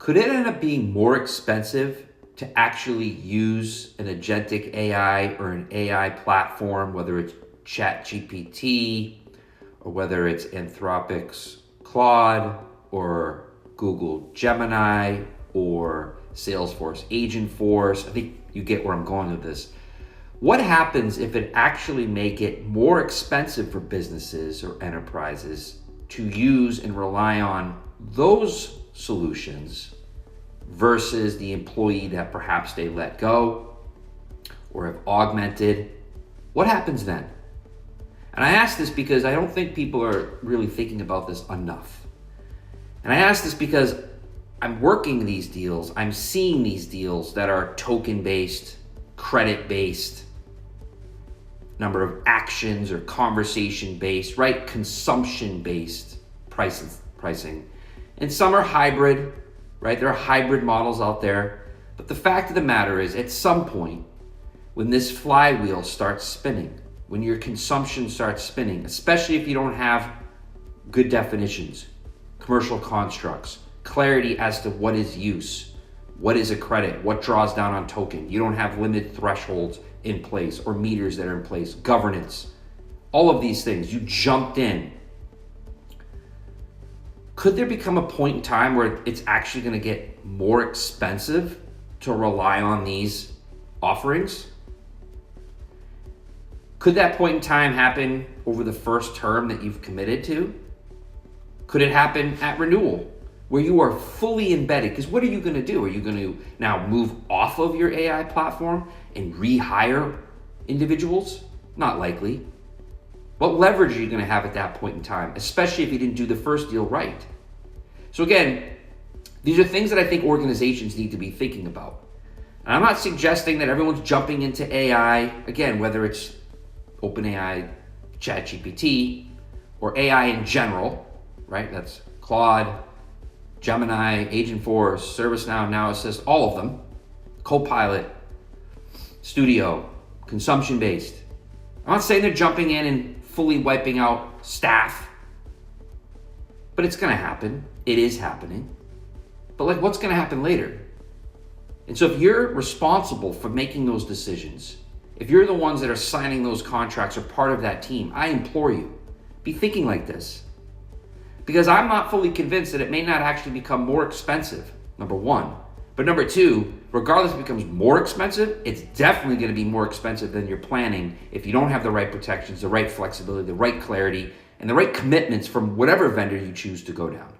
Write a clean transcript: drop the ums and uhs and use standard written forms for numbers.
Could it end up being more expensive to actually use an agentic AI or an AI platform, whether it's ChatGPT or whether it's Anthropic's Claude or Google Gemini or Salesforce Agentforce? I think you get where I'm going with this. What happens if it actually make it more expensive for businesses or enterprises to use and rely on those solutions versus the employee that perhaps they let go or have augmented? What happens then? And I ask this because I don't think people are really thinking about this enough. And I ask this because I'm working these deals, I'm seeing these deals that are token-based, credit-based, number of actions or conversation-based, right? Consumption-based pricing. And some are hybrid, right? There are hybrid models out there. But the fact of the matter is, at some point, when this flywheel starts spinning, when your consumption starts spinning, especially if you don't have good definitions, commercial constructs, clarity as to what is use, what is a credit, what draws down on token, you don't have limit thresholds in place or meters that are in place, governance, all of these things, you jumped in. Could there become a point in time where it's actually going to get more expensive to rely on these offerings? Could that point in time happen over the first term that you've committed to? Could it happen at renewal where you are fully embedded? Because what are you going to do? Are you going to now move off of your AI platform and rehire individuals? Not likely. What leverage are you going to have at that point in time, especially if you didn't do the first deal right? So again, these are things that I think organizations need to be thinking about. And I'm not suggesting that everyone's jumping into AI, again, whether it's OpenAI, ChatGPT, or AI in general, right? That's Claude, Gemini, Agentforce, ServiceNow, Now Assist, all of them, Copilot Studio, consumption-based. I'm not saying they're jumping in and fully wiping out staff, but it's going to happen. It is happening. But what's going to happen later? And so if you're responsible for making those decisions, if you're the ones that are signing those contracts or part of that team, I implore you, be thinking like this. Because I'm not fully convinced that it may not actually become more expensive, number one. But number two, regardless if it becomes more expensive, it's definitely going to be more expensive than you're planning if you don't have the right protections, the right flexibility, the right clarity, and the right commitments from whatever vendor you choose to go down.